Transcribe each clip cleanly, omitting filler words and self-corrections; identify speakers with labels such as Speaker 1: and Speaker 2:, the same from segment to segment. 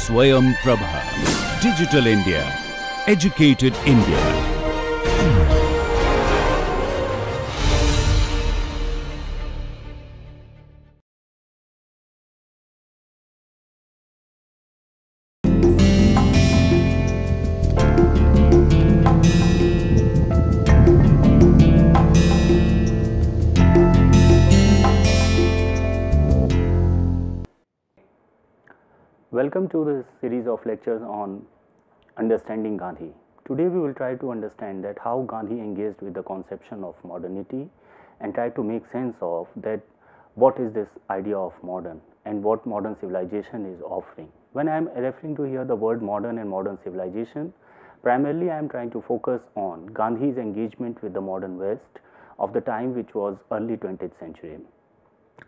Speaker 1: Swayam Prabha. Digital India. Educated India.
Speaker 2: Welcome to this series of lectures on understanding Gandhi. Today we will try to understand that how Gandhi engaged with the conception of modernity and try to make sense of that what is this idea of modern and what modern civilization is offering. When I am referring to here the word modern and modern civilization, primarily I am trying to focus on Gandhi's engagement with the modern West of the time which was early 20th century.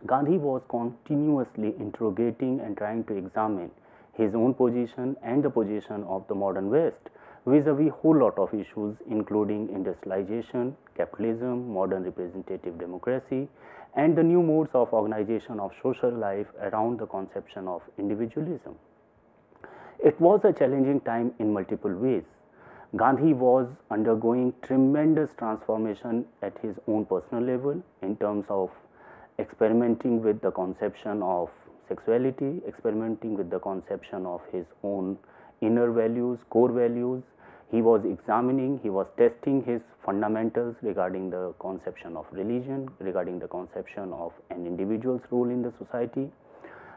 Speaker 2: Gandhi was continuously interrogating and trying to examine his own position and the position of the modern West vis-a-vis whole lot of issues including industrialization, capitalism, modern representative democracy and the new modes of organization of social life around the conception of individualism. It was a challenging time in multiple ways. Gandhi was undergoing tremendous transformation at his own personal level in terms of experimenting with the conception of sexuality, experimenting with the conception of his own inner values, core values. He was examining, he was testing his fundamentals regarding the conception of religion, regarding the conception of an individual's role in the society.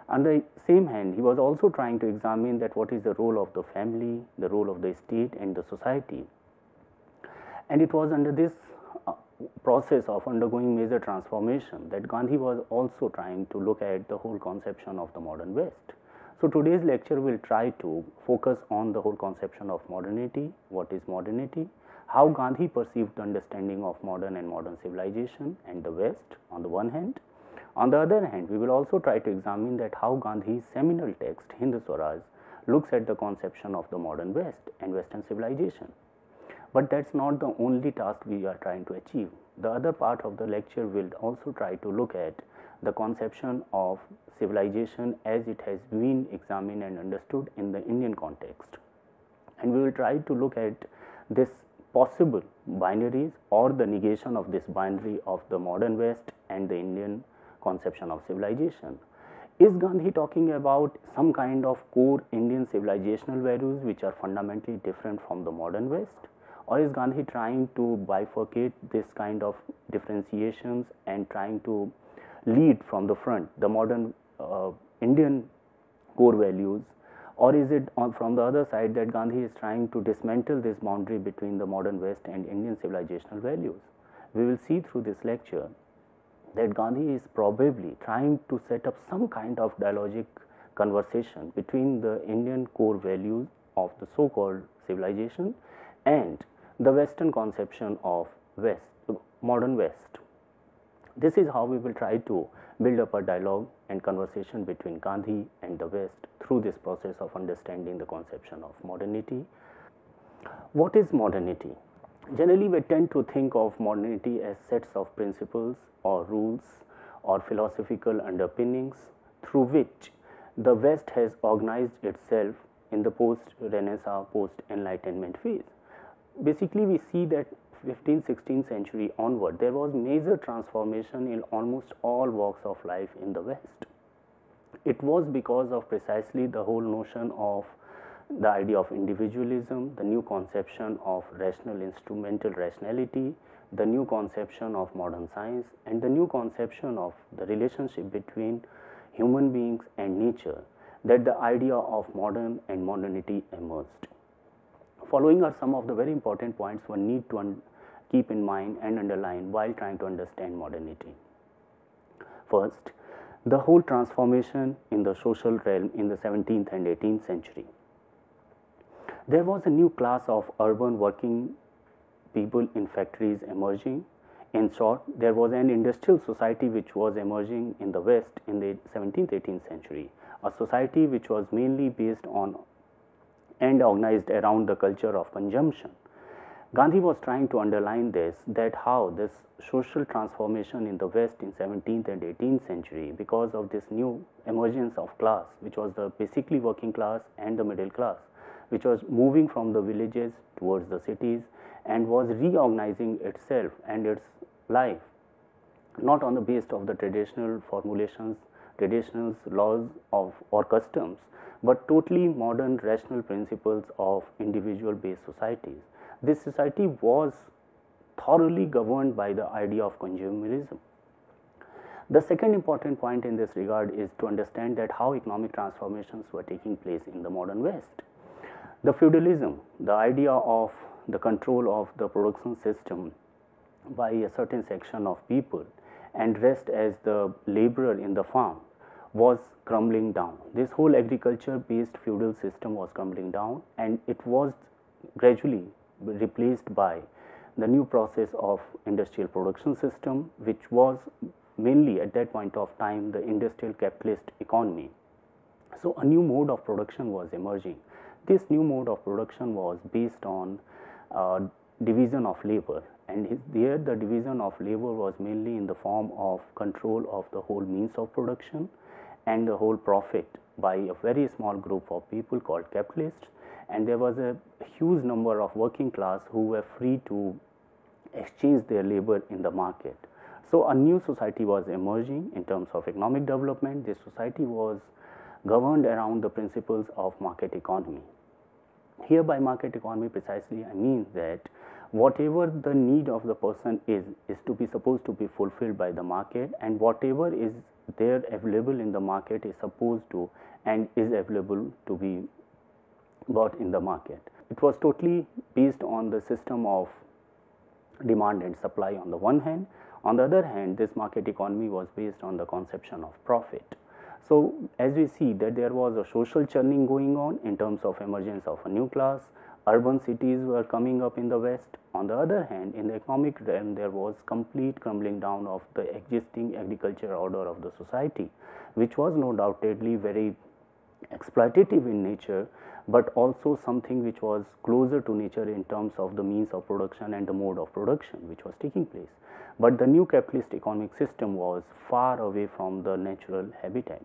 Speaker 2: On the same hand, he was also trying to examine that what is the role of the family, the role of the state and the society. And it was under this process of undergoing major transformation that Gandhi was also trying to look at the whole conception of the modern West. So today's lecture will try to focus on the whole conception of modernity, what is modernity, how Gandhi perceived the understanding of modern and modern civilization and the West on the one hand. On the other hand, we will also try to examine that how Gandhi's seminal text Hind Swaraj looks at the conception of the modern West and Western civilization. But that's not the only task we are trying to achieve. The other part of the lecture will also try to look at the conception of civilization as it has been examined and understood in the Indian context. And we will try to look at this possible binaries or the negation of this binary of the modern West and the Indian conception of civilization. Is Gandhi talking about some kind of core Indian civilizational values which are fundamentally different from the modern West? Or is Gandhi trying to bifurcate this kind of differentiations and trying to lead from the front the modern Indian core values? Or is it from the other side that Gandhi is trying to dismantle this boundary between the modern West and Indian civilizational values? We will see through this lecture that Gandhi is probably trying to set up some kind of dialogic conversation between the Indian core values of the so-called civilization and the Western conception of West, modern West. This is how we will try to build up a dialogue and conversation between Gandhi and the West through this process of understanding the conception of modernity. What is modernity? Generally, we tend to think of modernity as sets of principles or rules or philosophical underpinnings through which the West has organized itself in the post-Renaissance, post-Enlightenment phase. Basically, we see that 15th, 16th century onward, there was major transformation in almost all walks of life in the West. It was because of precisely the whole notion of the idea of individualism, the new conception of rational instrumental rationality, the new conception of modern science, and the new conception of the relationship between human beings and nature, that the idea of modern and modernity emerged. Following are some of the very important points one need to keep in mind and underline while trying to understand modernity. First, the whole transformation in the social realm in the 17th and 18th century. There was a new class of urban working people in factories emerging. In short, there was an industrial society which was emerging in the West in the 17th, 18th century, a society which was mainly based on and organized around the culture of consumption. Gandhi was trying to underline this, that how this social transformation in the West in 17th and 18th century, because of this new emergence of class, which was the basically working class and the middle class, which was moving from the villages towards the cities and was reorganizing itself and its life, not on the basis of the traditional formulations, traditional laws of or customs, but totally modern rational principles of individual based societies. This society was thoroughly governed by the idea of consumerism. The second important point in this regard is to understand that how economic transformations were taking place in the modern West. The feudalism, the idea of the control of the production system by a certain section of people and rest as the laborer in the farm, was crumbling down. This whole agriculture based feudal system was crumbling down, and it was gradually replaced by the new process of industrial production system, which was mainly at that point of time the industrial capitalist economy. So a new mode of production was emerging. This new mode of production was based on division of labor, and there the division of labor was mainly in the form of control of the whole means of production and the whole profit by a very small group of people called capitalists, and there was a huge number of working class who were free to exchange their labor in the market. So a new society was emerging in terms of economic development. This society was governed around the principles of market economy. Here by market economy precisely I mean that whatever the need of the person is to be supposed to be fulfilled by the market, and whatever is there available in the market is supposed to and is available to be bought in the market. It was totally based on the system of demand and supply on the one hand. On the other hand, this market economy was based on the conception of profit. So as we see that there was a social churning going on in terms of emergence of a new class, urban cities were coming up in the West. On the other hand, in the economic realm, there was complete crumbling down of the existing agricultural order of the society, which was no doubtedly very exploitative in nature, but also something which was closer to nature in terms of the means of production and the mode of production which was taking place. But the new capitalist economic system was far away from the natural habitat.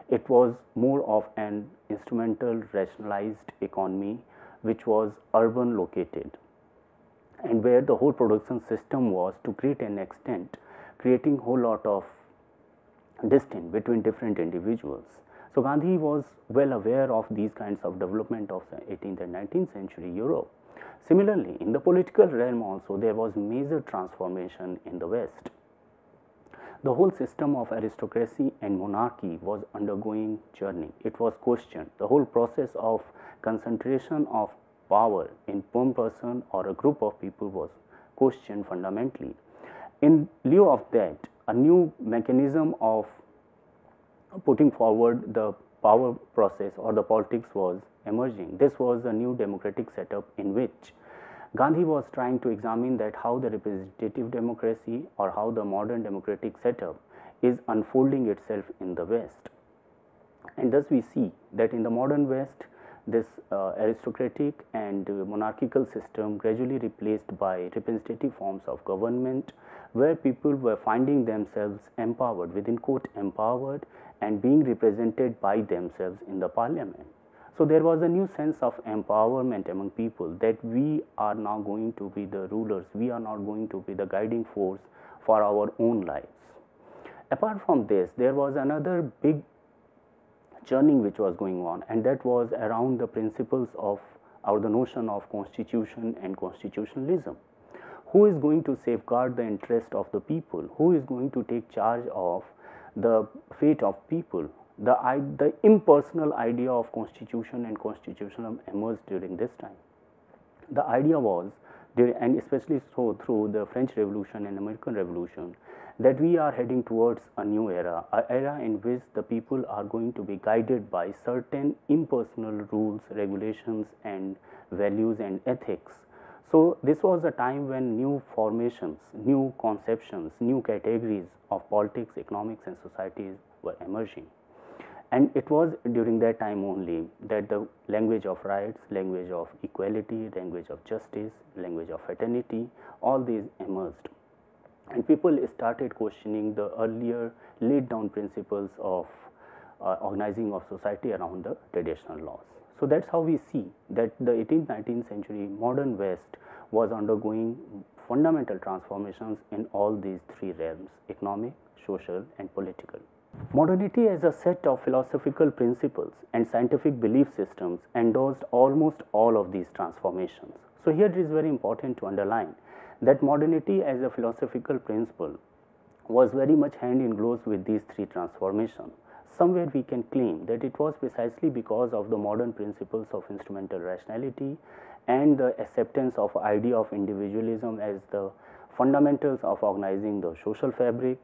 Speaker 2: It was more of an instrumental rationalized economy which was urban located, and where the whole production system was to great an extent creating whole lot of distance between different individuals. So Gandhi was well aware of these kinds of development of the 18th and 19th century Europe. Similarly, in the political realm also there was major transformation in the West. The whole system of aristocracy and monarchy was undergoing journey. It was questioned. The whole process of concentration of power in one person or a group of people was questioned fundamentally. In lieu of that, a new mechanism of putting forward the power process or the politics was emerging. This was a new democratic setup in which Gandhi was trying to examine that how the representative democracy or how the modern democratic setup is unfolding itself in the West. And thus we see that in the modern West, this aristocratic and monarchical system gradually replaced by representative forms of government, where people were finding themselves empowered, within quote empowered, and being represented by themselves in the parliament. So there was a new sense of empowerment among people that we are now going to be the rulers, we are not going to be the guiding force for our own lives. Apart from this, there was another big churning which was going on, and that was around the principles of or the notion of constitution and constitutionalism. Who is going to safeguard the interest of the people? Who is going to take charge of the fate of people? The impersonal idea of constitution and constitutionalism emerged during this time. The idea was, and especially so through the French Revolution and American Revolution, that we are heading towards a new era, an era in which the people are going to be guided by certain impersonal rules, regulations, and values and ethics. So this was a time when new formations, new conceptions, new categories of politics, economics, and societies were emerging. And it was during that time only that the language of rights, language of equality, language of justice, language of fraternity, all these emerged. And people started questioning the earlier laid down principles of organizing of society around the traditional laws. So that's how we see that the 18th, 19th century modern West was undergoing fundamental transformations in all these three realms: economic, social, and political. Modernity as a set of philosophical principles and scientific belief systems endorsed almost all of these transformations. So here it is very important to underline that modernity as a philosophical principle was very much hand in glove with these three transformations. Somewhere we can claim that it was precisely because of the modern principles of instrumental rationality and the acceptance of idea of individualism as the fundamentals of organizing the social fabric,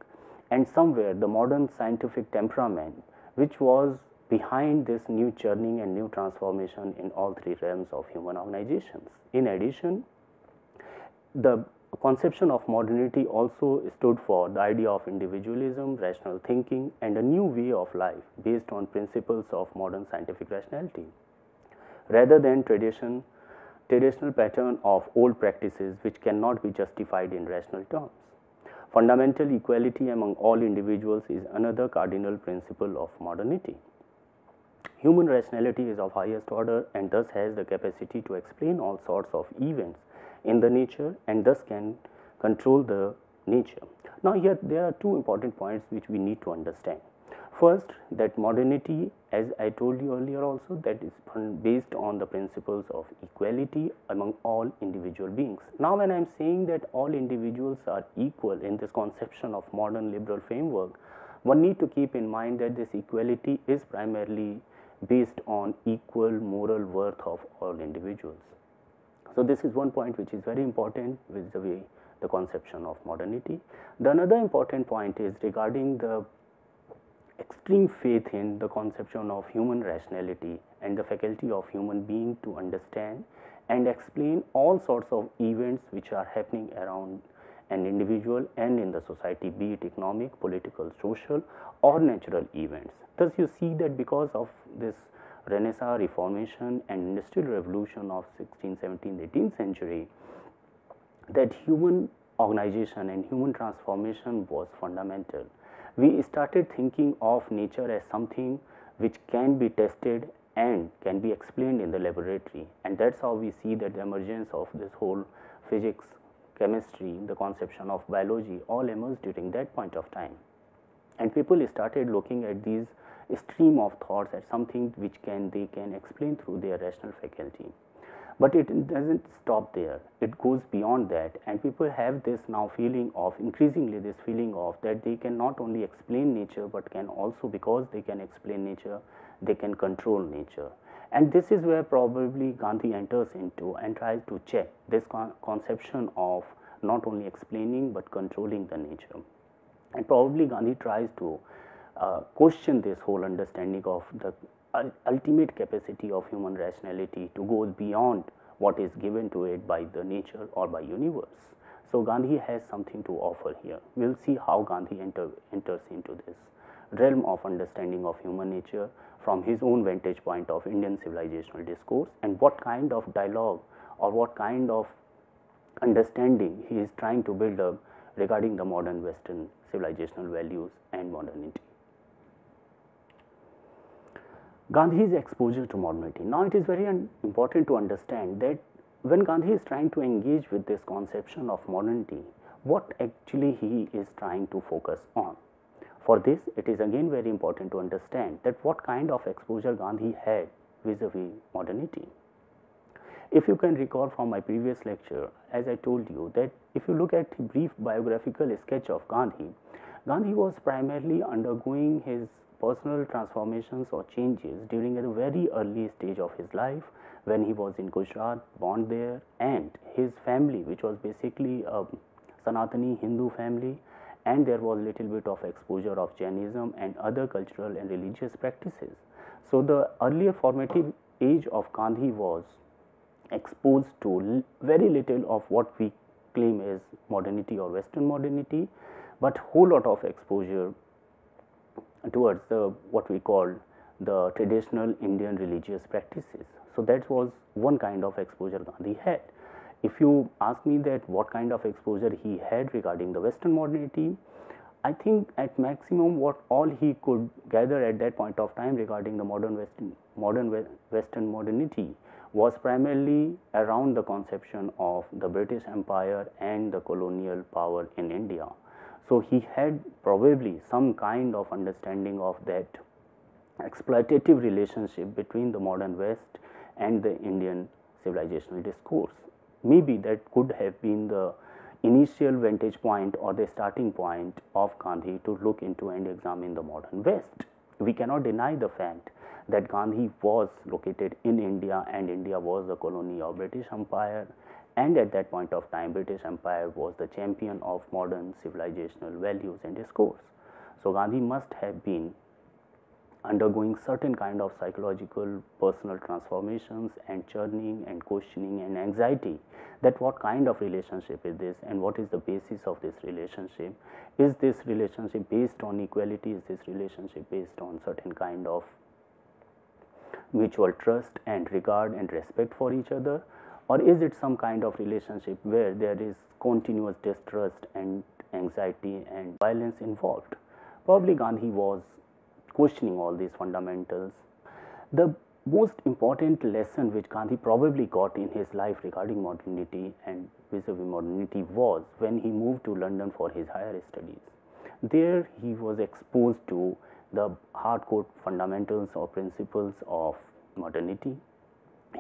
Speaker 2: and somewhere the modern scientific temperament which was behind this new churning and new transformation in all three realms of human organizations. In addition, the conception of modernity also stood for the idea of individualism, rational thinking, and a new way of life based on principles of modern scientific rationality, rather than traditional pattern of old practices which cannot be justified in rational terms. Fundamental equality among all individuals is another cardinal principle of modernity. Human rationality is of highest order and thus has the capacity to explain all sorts of events in the nature and thus can control the nature. Now here there are two important points which we need to understand. First, that modernity, as I told you earlier also, that is based on the principles of equality among all individual beings. Now when I am saying that all individuals are equal in this conception of modern liberal framework, one need to keep in mind that this equality is primarily based on equal moral worth of all individuals. So this is one point which is very important with the way the conception of modernity. The another important point is regarding the extreme faith in the conception of human rationality and the faculty of human being to understand and explain all sorts of events which are happening around an individual and in the society, be it economic, political, social, or natural events. Thus you see that because of this Renaissance, Reformation, and Industrial Revolution of 16th, 17th, 18th century, that human organization and human transformation was fundamental. We started thinking of nature as something which can be tested and can be explained in the laboratory, and that's how we see that the emergence of this whole physics, chemistry, the conception of biology all emerged during that point of time. And people started looking at these stream of thoughts as something which they can explain through their rational faculty. But it doesn't stop there, it goes beyond that, and people have this now feeling of, increasingly this feeling of, that they can not only explain nature but can also, because they can explain nature, they can control nature. And this is where probably Gandhi enters into and tries to check this conception of not only explaining but controlling the nature. And probably Gandhi tries to question this whole understanding of the ultimate capacity of human rationality to go beyond what is given to it by the nature or by universe. So Gandhi has something to offer here. We will see how Gandhi enters into this realm of understanding of human nature from his own vantage point of Indian civilizational discourse, and what kind of dialogue or what kind of understanding he is trying to build up regarding the modern Western civilizational values and modernity. Gandhi's exposure to modernity. Now it is very important to understand that when Gandhi is trying to engage with this conception of modernity, what actually he is trying to focus on. For this, it is again very important to understand that what kind of exposure Gandhi had vis-a-vis modernity. If you can recall from my previous lecture, as I told you, that if you look at the brief biographical sketch of Gandhi, Gandhi was primarily undergoing his personal transformations or changes during a very early stage of his life, when he was in Gujarat, born there, and his family, which was basically a Sanatani Hindu family, and there was little bit of exposure of Jainism and other cultural and religious practices. So the earlier formative age of Gandhi was exposed to very little of what we claim as modernity or Western modernity, but whole lot of exposure towards what we call the traditional Indian religious practices. So that was one kind of exposure Gandhi had. If you ask me that what kind of exposure he had regarding the Western modernity, I think at maximum what all he could gather at that point of time regarding the modern Western modernity was primarily around the conception of the British Empire and the colonial power in India. So he had probably some kind of understanding of that exploitative relationship between the modern West and the Indian civilizational discourse. Maybe that could have been the initial vantage point or the starting point of Gandhi to look into and examine the modern West. We cannot deny the fact that Gandhi was located in India and India was the colony of British Empire, and at that point of time British Empire was the champion of modern civilizational values and discourse. So Gandhi must have been undergoing certain kind of psychological personal transformations and churning and questioning and anxiety that what kind of relationship is this and what is the basis of this relationship. Is this relationship based on equality? Is this relationship based on certain kind of mutual trust and regard and respect for each other, or is it some kind of relationship where there is continuous distrust and anxiety and violence involved? Probably Gandhi was questioning all these fundamentals. The most important lesson which Gandhi probably got in his life regarding modernity and vis-a-vis modernity was when he moved to London for his higher studies. There he was exposed to the hardcore fundamentals or principles of modernity.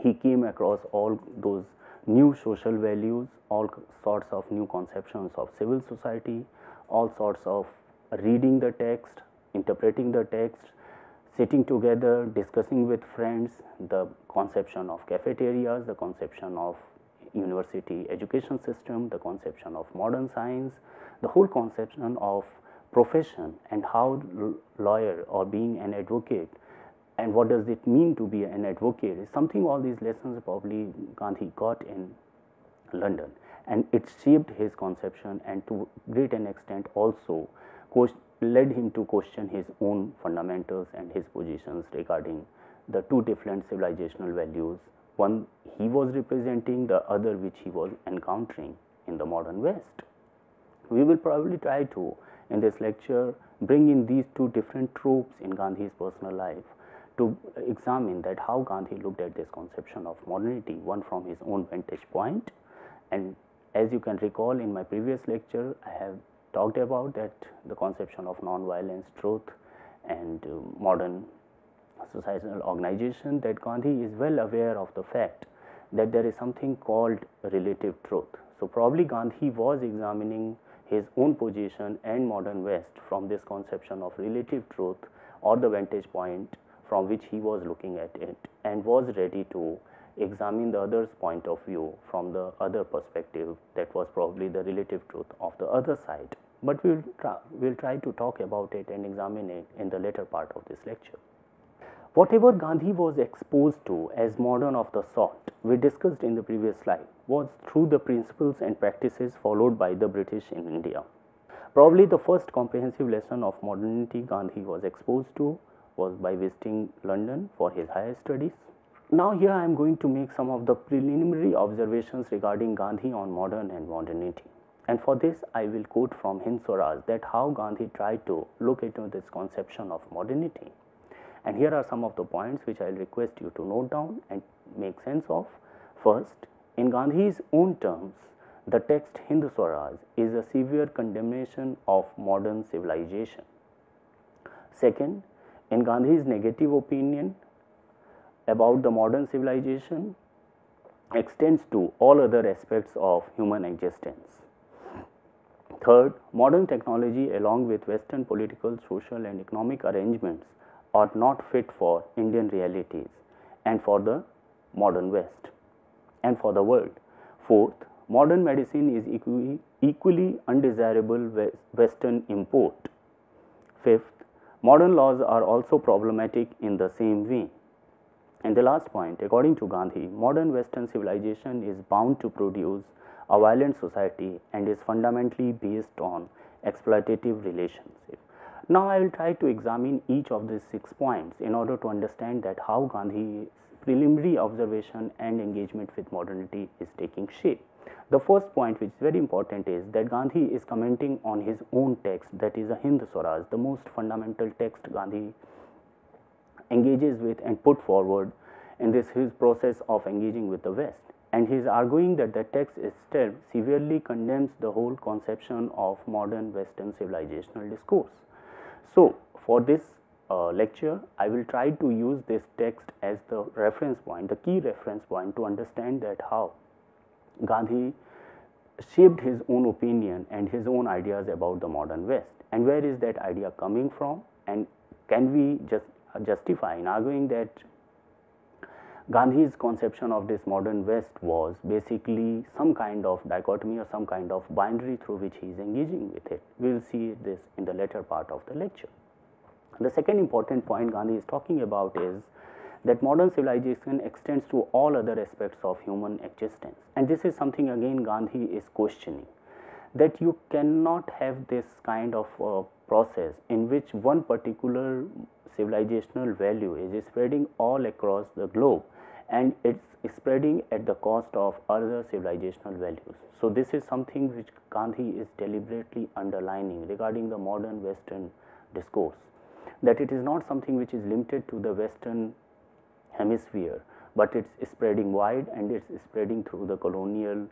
Speaker 2: He came across all those new social values, all sorts of new conceptions of civil society, all sorts of reading the text, interpreting the text, sitting together, discussing with friends, the conception of cafeterias, the conception of university education system, the conception of modern science, the whole conception of profession and how lawyer or being an advocate and what does it mean to be an advocate is something all these lessons probably Gandhi got in London, and it shaped his conception and to great an extent also led him to question his own fundamentals and his positions regarding the two different civilizational values, one he was representing, the other which he was encountering in the modern West. We will probably try to, in this lecture, bring in these two different tropes in Gandhi's personal life to examine that how Gandhi looked at this conception of modernity, one from his own vantage point. And as you can recall in my previous lecture, I have talked about that the conception of non-violence, truth and modern societal organization, that Gandhi is well aware of the fact that there is something called relative truth. So probably Gandhi was examining his own position and modern West from this conception of relative truth or the vantage point from which he was looking at it, and was ready to examine the other's point of view from the other perspective that was probably the relative truth of the other side. But we'll try to talk about it and examine it in the later part of this lecture. Whatever Gandhi was exposed to as modern of the sort we discussed in the previous slide was through the principles and practices followed by the British in India. Probably the first comprehensive lesson of modernity Gandhi was exposed to was by visiting London for his higher studies. Now here I am going to make some of the preliminary observations regarding Gandhi on modern and modernity. And for this I will quote from Hind Swaraj that how Gandhi tried to look into this conception of modernity. And here are some of the points which I will request you to note down and make sense of. First, in Gandhi's own terms, the text Hind Swaraj is a severe condemnation of modern civilization. Second, in Gandhi's negative opinion about the modern civilization extends to all other aspects of human existence. Third, modern technology along with Western political, social and economic arrangements are not fit for Indian realities and for the modern West and for the world. Fourth, modern medicine is equally undesirable Western import. Fifth, modern laws are also problematic in the same way. And the last point, according to Gandhi, modern Western civilization is bound to produce a violent society and is fundamentally based on exploitative relationship. Now I will try to examine each of these 6 points in order to understand that how Gandhi's preliminary observation and engagement with modernity is taking shape. The first point, which is very important, is that Gandhi is commenting on his own text, that is a Hind Swaraj, the most fundamental text Gandhi engages with and put forward in this his process of engaging with the West. And he is arguing that the text itself severely condemns the whole conception of modern Western civilizational discourse. So, for this lecture, I will try to use this text as the reference point, the key reference point, to understand that how Gandhi shaped his own opinion and his own ideas about the modern West, and where is that idea coming from, and can we just justify in arguing that Gandhi's conception of this modern West was basically some kind of dichotomy or some kind of binary through which he is engaging with it. We will see this in the later part of the lecture. The second important point Gandhi is talking about is that modern civilization extends to all other aspects of human existence, and this is something again Gandhi is questioning, that you cannot have this kind of process in which one particular civilizational value is spreading all across the globe and it's spreading at the cost of other civilizational values. So this is something which Gandhi is deliberately underlining regarding the modern Western discourse, that it is not something which is limited to the Western hemisphere, but it's spreading wide and it's spreading through the colonial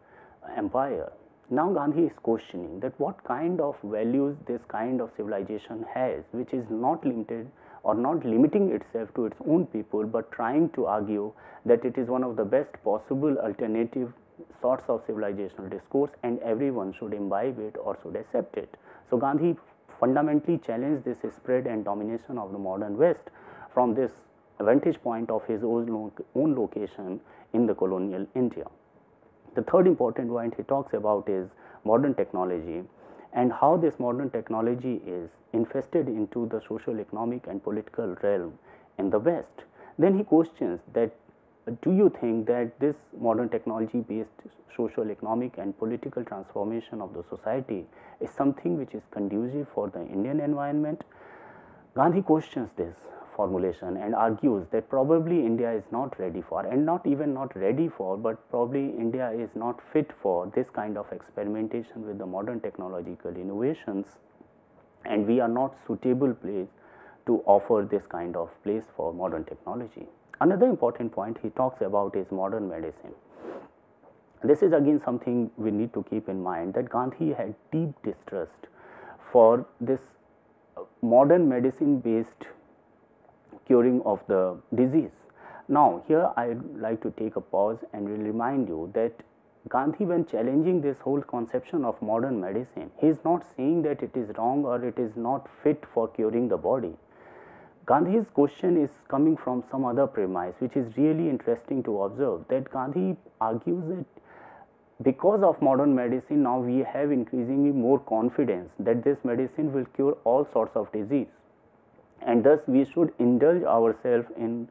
Speaker 2: empire. Now Gandhi is questioning that what kind of values this kind of civilization has, which is not limited or not limiting itself to its own people, but trying to argue that it is one of the best possible alternative sorts of civilizational discourse and everyone should imbibe it or should accept it. So Gandhi fundamentally challenged this spread and domination of the modern West from this vantage point of his own location in the colonial India. The third important point he talks about is modern technology and how this modern technology is infested into the social, economic and political realm in the West. Then he questions that, do you think that this modern technology based social, economic and political transformation of the society is something which is conducive for the Indian environment? Gandhi questions this formulation and argues that probably India is not ready for, and not even not ready for, but probably India is not fit for this kind of experimentation with the modern technological innovations, and we are not suitable place to offer this kind of place for modern technology. Another important point he talks about is modern medicine. This is again something we need to keep in mind, that Gandhi had deep distrust for this modern medicine based curing of the disease. Now here I would like to take a pause and will remind you that Gandhi, when challenging this whole conception of modern medicine, he is not saying that it is wrong or it is not fit for curing the body. Gandhi's question is coming from some other premise which is really interesting to observe, that Gandhi argues that because of modern medicine now we have increasingly more confidence that this medicine will cure all sorts of disease, and thus we should indulge ourselves in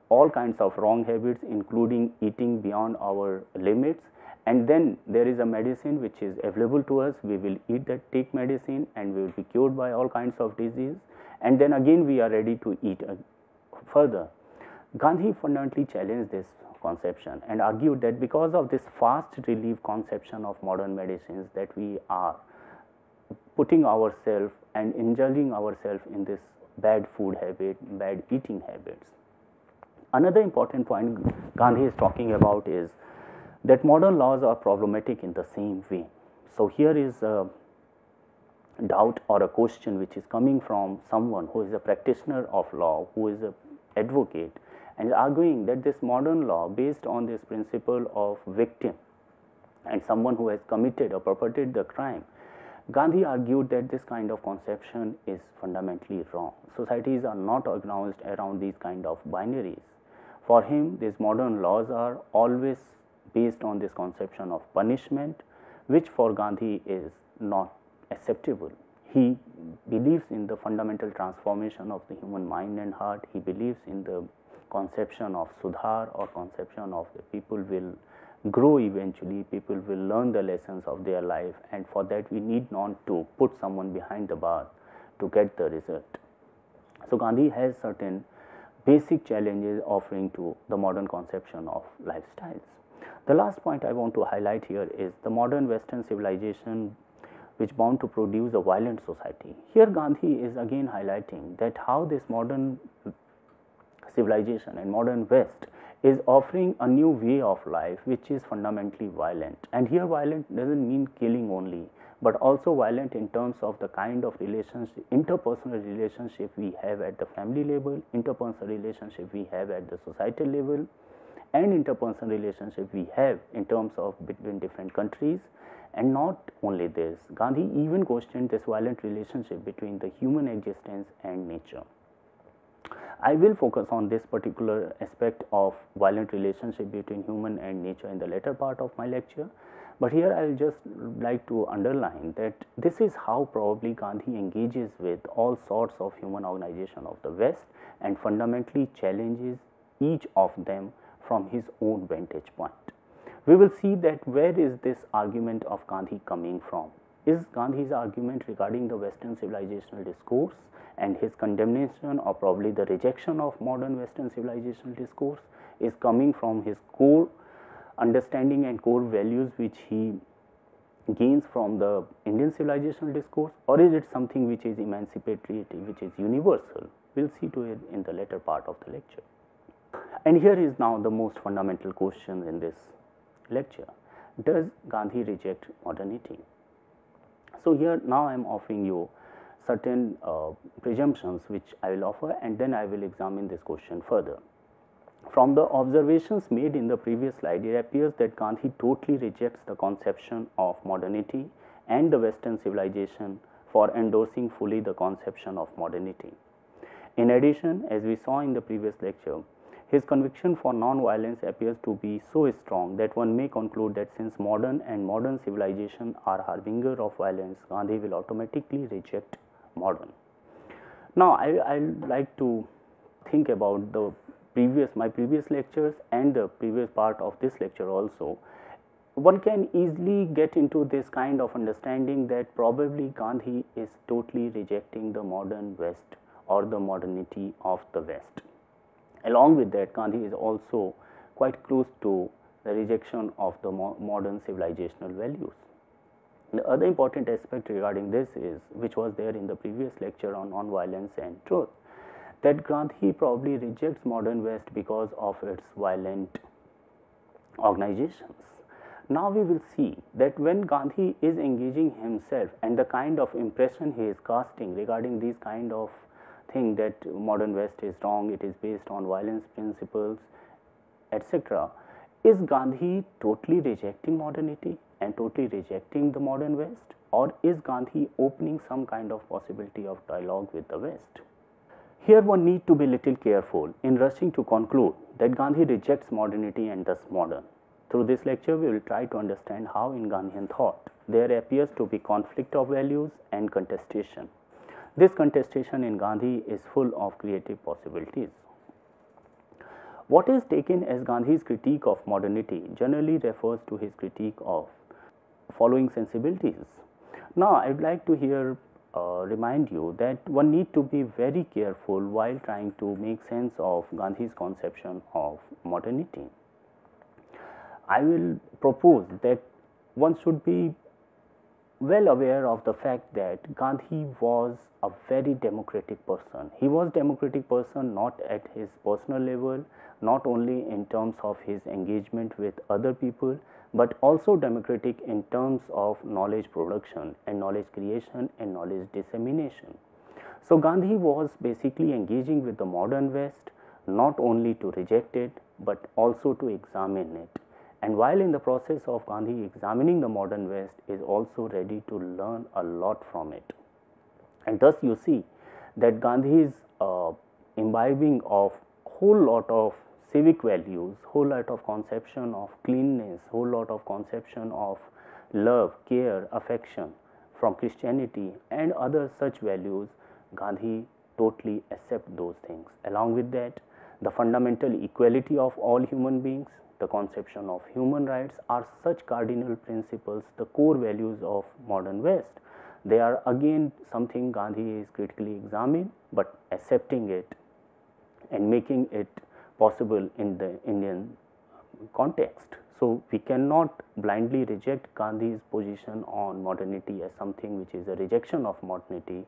Speaker 2: all kinds of wrong habits, including eating beyond our limits, and then there is a medicine which is available to us, we will eat that, take medicine and we will be cured by all kinds of disease, and then again we are ready to eat further. Gandhi fundamentally challenged this conception and argued that because of this fast relief conception of modern medicines, that we are putting ourselves and indulging ourselves in this bad food habit, bad eating habits. Another important point Gandhi is talking about is that modern laws are problematic in the same way. So here is a doubt or a question which is coming from someone who is a practitioner of law, who is an advocate, and is arguing that this modern law based on this principle of victim and someone who has committed or perpetrated the crime, Gandhi argued that this kind of conception is fundamentally wrong. Societies are not organized around these kind of binaries. For him, these modern laws are always based on this conception of punishment, which for Gandhi is not acceptable. He believes in the fundamental transformation of the human mind and heart. He believes in the conception of Sudhar, or conception of the people will grow eventually, people will learn the lessons of their life, and for that we need not to put someone behind the bar to get the result. So Gandhi has certain basic challenges offering to the modern conception of lifestyles. The last point I want to highlight here is the modern Western civilization which bound to produce a violent society. Here Gandhi is again highlighting that how this modern civilization and modern West is offering a new way of life which is fundamentally violent. And here violent doesn't mean killing only, but also violent in terms of the kind of relationship, interpersonal relationship we have at the family level, interpersonal relationship we have at the societal level, and interpersonal relationship we have in terms of between different countries. And not only this, Gandhi even questioned this violent relationship between the human existence and nature. I will focus on this particular aspect of violent relationship between human and nature in the later part of my lecture, but here I will just like to underline that this is how probably Gandhi engages with all sorts of human organization of the West and fundamentally challenges each of them from his own vantage point. We will see that where is this argument of Gandhi coming from. Is Gandhi's argument regarding the Western civilizational discourse and his condemnation or probably the rejection of modern Western civilizational discourse is coming from his core understanding and core values which he gains from the Indian civilizational discourse, or is it something which is emancipatory, which is universal? We will see to it in the later part of the lecture. And here is now the most fundamental question in this lecture. Does Gandhi reject modernity? So here now I am offering you certain presumptions which I will offer, and then I will examine this question further. From the observations made in the previous slide, it appears that Gandhi totally rejects the conception of modernity and the Western civilization for endorsing fully the conception of modernity. In addition, as we saw in the previous lecture, his conviction for non-violence appears to be so strong that one may conclude that since modern and modern civilization are harbinger of violence, Gandhi will automatically reject modern. Now, I like to think about the my previous lectures and the previous part of this lecture also. One can easily get into this kind of understanding that probably Gandhi is totally rejecting the modern West or the modernity of the West. Along with that, Gandhi is also quite close to the rejection of the modern civilizational values. The other important aspect regarding this is, which was there in the previous lecture on non-violence and truth, that Gandhi probably rejects modern West because of its violent organizations. Now we will see that when Gandhi is engaging himself and the kind of impression he is casting regarding these kind of thing that modern West is wrong, it is based on violence principles, etc. Is Gandhi totally rejecting modernity and totally rejecting the modern West, or is Gandhi opening some kind of possibility of dialogue with the West? Here one need to be little careful in rushing to conclude that Gandhi rejects modernity and thus modern. Through this lecture, we will try to understand how in Gandhian thought there appears to be conflict of values and contestation. This contestation in Gandhi is full of creative possibilities. What is taken as Gandhi's critique of modernity generally refers to his critique of following sensibilities. Now, I would like to here remind you that one need to be very careful while trying to make sense of Gandhi's conception of modernity. I will propose that one should be well aware of the fact that Gandhi was a very democratic person. He was democratic person not at his personal level, not only in terms of his engagement with other people, but also democratic in terms of knowledge production and knowledge creation and knowledge dissemination. So Gandhi was basically engaging with the modern West not only to reject it but also to examine it. And while in the process of Gandhi examining the modern West, is also ready to learn a lot from it. And thus you see that Gandhi's imbibing of whole lot of civic values, whole lot of conception of cleanness, whole lot of conception of love, care, affection from Christianity and other such values, Gandhi totally accept those things. Along with that, the fundamental equality of all human beings, the conception of human rights are such cardinal principles, the core values of modern West, They are again something Gandhi is critically examining, but accepting it and making it possible in the Indian context. So we cannot blindly reject Gandhi's position on modernity as something which is a rejection of modernity,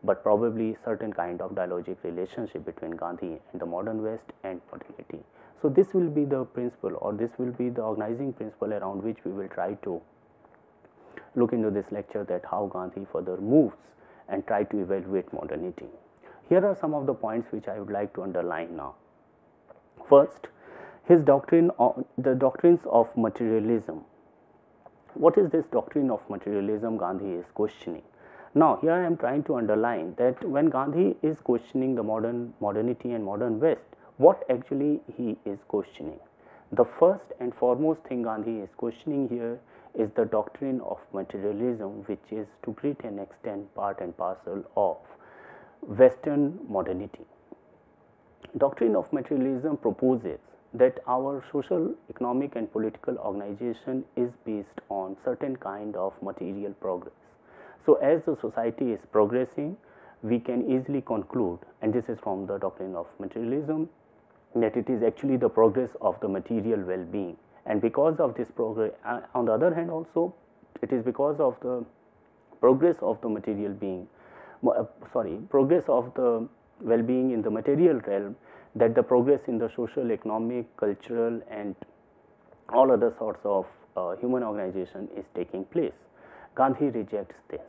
Speaker 2: but probably certain kind of dialogic relationship between Gandhi and the modern West and modernity. So this will be the principle, or this will be the organizing principle around which we will try to look into this lecture, that how Gandhi further moves and try to evaluate modernity. Here are some of the points which I would like to underline now. First, his doctrine of the doctrines of materialism. What is this doctrine of materialism Gandhi is questioning? Now, here I am trying to underline that when Gandhi is questioning the modernity and modern West, what actually he is questioning? The first and foremost thing Gandhi is questioning here is the doctrine of materialism, which is to great an extent part and parcel of Western modernity. Doctrine of materialism proposes that our social, economic and political organization is based on certain kind of material progress. So as the society is progressing, we can easily conclude, and this is from the doctrine of materialism, that it is actually the progress of the material well-being. And because of this progress, on the other hand also, it is because of the progress of the material being, progress of the well-being in the material realm, that the progress in the social, economic, cultural and all other sorts of human organization is taking place. Gandhi rejects this.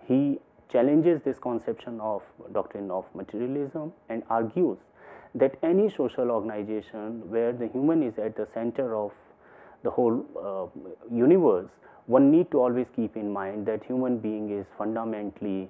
Speaker 2: He challenges this conception of doctrine of materialism and argues that any social organization where the human is at the center of the whole universe, one need to always keep in mind that human being is fundamentally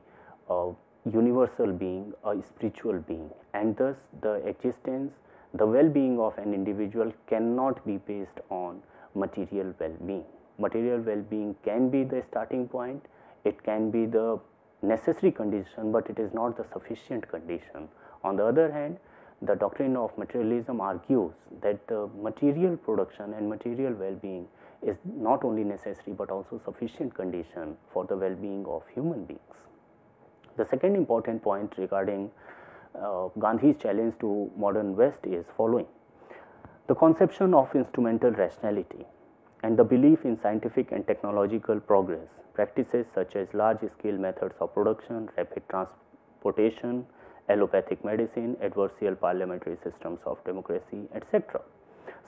Speaker 2: a universal being, a spiritual being, and thus the existence, the well-being of an individual cannot be based on material well-being. Material well-being can be the starting point, it can be the necessary condition, but it is not the sufficient condition. On the other hand, the doctrine of materialism argues that the material production and material well-being is not only necessary but also sufficient condition for the well-being of human beings. The second important point regarding Gandhi's challenge to modern West is following: the conception of instrumental rationality and the belief in scientific and technological progress, practices such as large-scale methods of production, rapid transportation, allopathic medicine, adversarial parliamentary systems of democracy, etc.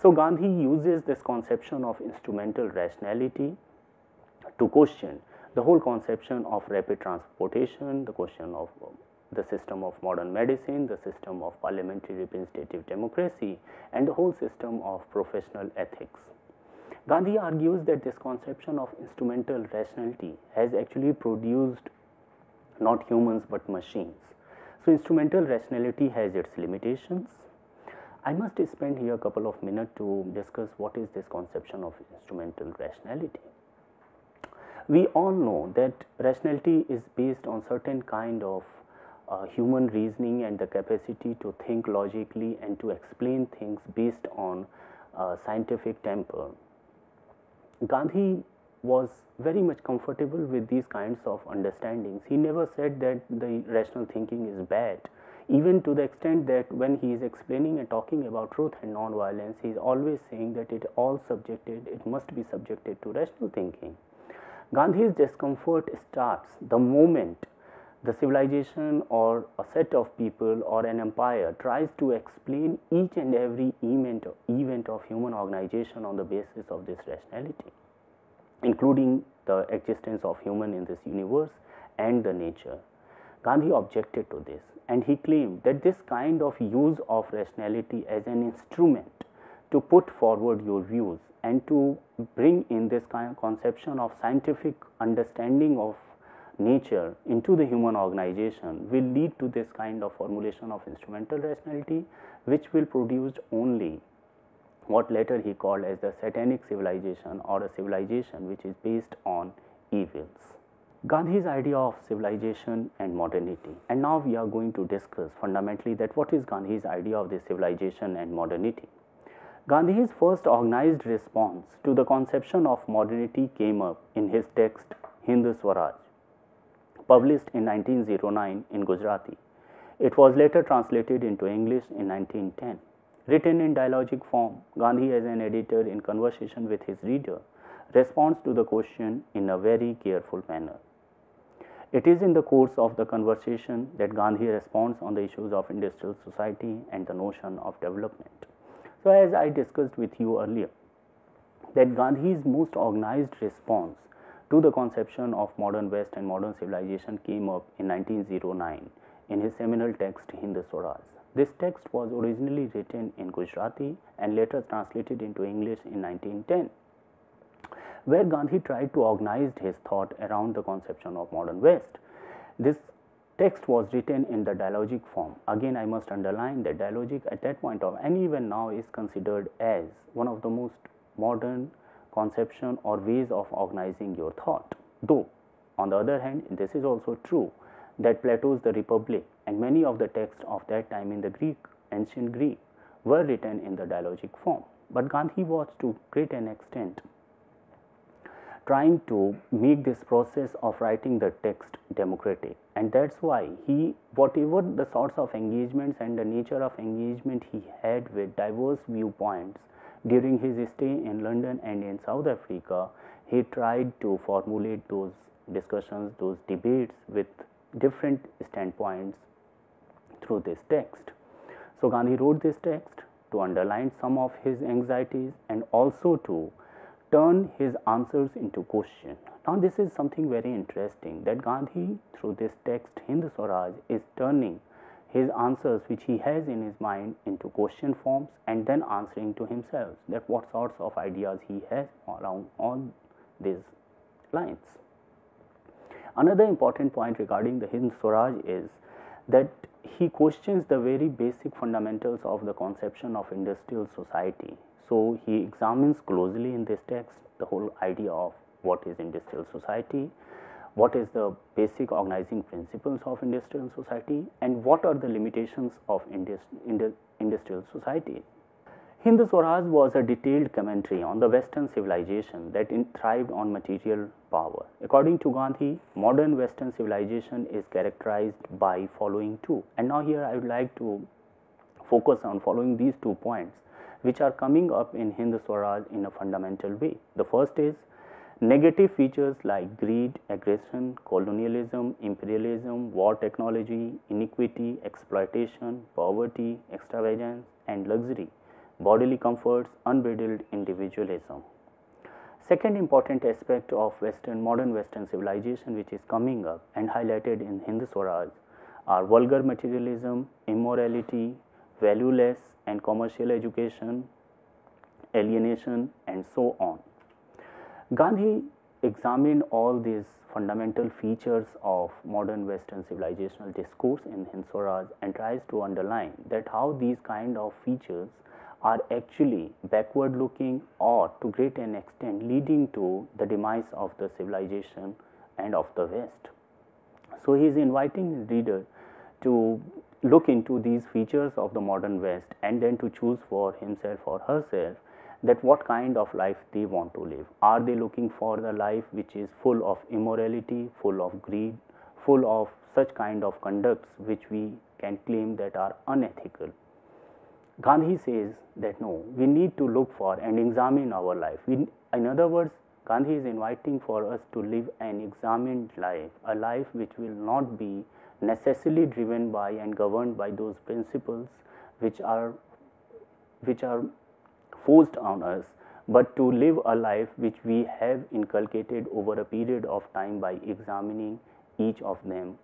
Speaker 2: So Gandhi uses this conception of instrumental rationality to question the whole conception of rapid transportation, the question of the system of modern medicine, the system of parliamentary representative democracy, and the whole system of professional ethics. Gandhi argues that this conception of instrumental rationality has actually produced not humans but machines. So instrumental rationality has its limitations. I must spend here a couple of minutes to discuss what is this conception of instrumental rationality. We all know that rationality is based on certain kind of human reasoning and the capacity to think logically and to explain things based on scientific temper. Gandhi was very much comfortable with these kinds of understandings. He never said that the rational thinking is bad, even to the extent that when he is explaining and talking about truth and non-violence, he is always saying that it must be subjected to rational thinking. Gandhi's discomfort starts the moment the civilization or a set of people or an empire tries to explain each and every event of human organization on the basis of this rationality, including the existence of human in this universe and the nature. Gandhi objected to this, and he claimed that this kind of use of rationality as an instrument to put forward your views and to bring in this kind of conception of scientific understanding of nature into the human organization will lead to this kind of formulation of instrumental rationality, which will produce only what later he called as the satanic civilization, or a civilization which is based on evils. Gandhi's idea of civilization and modernity. And now we are going to discuss fundamentally that what is Gandhi's idea of this civilization and modernity. Gandhi's first organized response to the conception of modernity came up in his text Hind Swaraj. published in 1909 in Gujarati. It was later translated into English in 1910. Written in dialogic form, Gandhi, as an editor in conversation with his reader, responds to the question in a very careful manner. It is in the course of the conversation that Gandhi responds on the issues of industrial society and the notion of development. So, as I discussed with you earlier, that Gandhi's most organized response to the conception of modern West and modern civilization came up in 1909 in his seminal text Hind Swaraj. This text was originally written in Gujarati and later translated into English in 1910, where Gandhi tried to organize his thought around the conception of modern West. This text was written in the dialogic form. Again, I must underline that dialogic at that point of, and even now, is considered as one of the most modern conception or ways of organizing your thought. Though, on the other hand, this is also true that Plato's The Republic and many of the texts of that time in the ancient Greek, were written in the dialogic form. But Gandhi was to great an extent trying to make this process of writing the text democratic, and that's why he, whatever the sorts of engagements and the nature of engagement he had with diverse viewpoints during his stay in London and in South Africa, he tried to formulate those discussions, those debates with different standpoints through this text. So Gandhi wrote this text to underline some of his anxieties and also to turn his answers into question. Now this is something very interesting, that Gandhi, through this text Hind Swaraj, is turning his answers which he has in his mind into question forms and then answering to himself that what sorts of ideas he has around on these lines. Another important point regarding the Hind Swaraj is that he questions the very basic fundamentals of the conception of industrial society. So he examines closely in this text the whole idea of what is industrial society, what is the basic organizing principles of industrial society, and what are the limitations of industrial society. Hind Swaraj was a detailed commentary on the Western civilization that thrived on material power. According to Gandhi, modern Western civilization is characterized by following two. And now here I would like to focus on following these 2 points, which are coming up in Hind Swaraj in a fundamental way. The first is negative features like greed, aggression, colonialism, imperialism, war technology, inequity, exploitation, poverty, extravagance, and luxury, bodily comforts, unbridled individualism. Second important aspect of modern Western civilization which is coming up and highlighted in Hind Swaraj are vulgar materialism, immorality, valueless and commercial education, alienation, and so on. Gandhi examined all these fundamental features of modern Western civilizational discourse in Hind Swaraj and tries to underline that how these kind of features are actually backward looking or to great an extent leading to the demise of the civilization and of the West. So he is inviting his reader to look into these features of the modern West and then to choose for himself or herself that what kind of life they want to live. Are they looking for the life which is full of immorality, full of greed, full of such kind of conducts which we can claim that are unethical? Gandhi says that no, we need to look for and examine our life. In other words, Gandhi is inviting for us to live an examined life, a life which will not be necessarily driven by and governed by those principles which are forced on us, but to live a life which we have inculcated over a period of time by examining each of them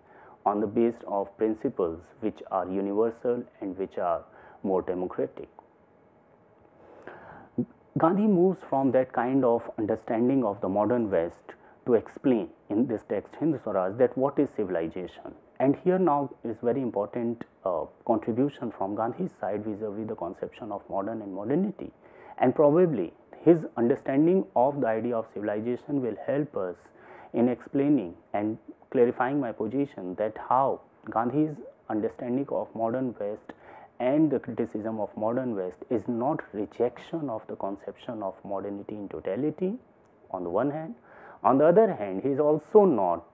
Speaker 2: on the basis of principles which are universal and which are more democratic. Gandhi moves from that kind of understanding of the modern West to explain in this text Hind Swaraj that what is civilization. And here now is very important contribution from Gandhi's side vis-a-vis the conception of modern and modernity. And probably his understanding of the idea of civilization will help us in explaining and clarifying my position that how Gandhi's understanding of modern West and the criticism of modern West is not rejection of the conception of modernity in totality on the one hand. On the other hand, he is also not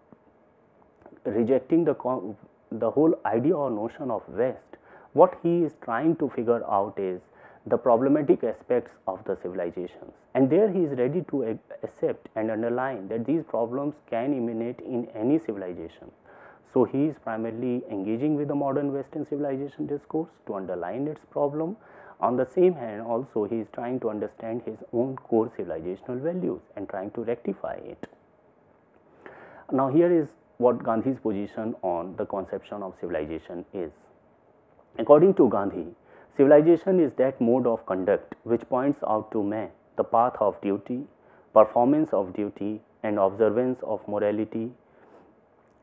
Speaker 2: rejecting the whole idea or notion of West, what he is trying to figure out is the problematic aspects of the civilizations, and there he is ready to accept and underline that these problems can emanate in any civilization. So he is primarily engaging with the modern Western civilization discourse to underline its problem. On the same hand, also he is trying to understand his own core civilizational values and trying to rectify it. Now here is what Gandhi's position on the conception of civilization is. According to Gandhi, civilization is that mode of conduct which points out to man the path of duty, performance of duty, and observance of morality,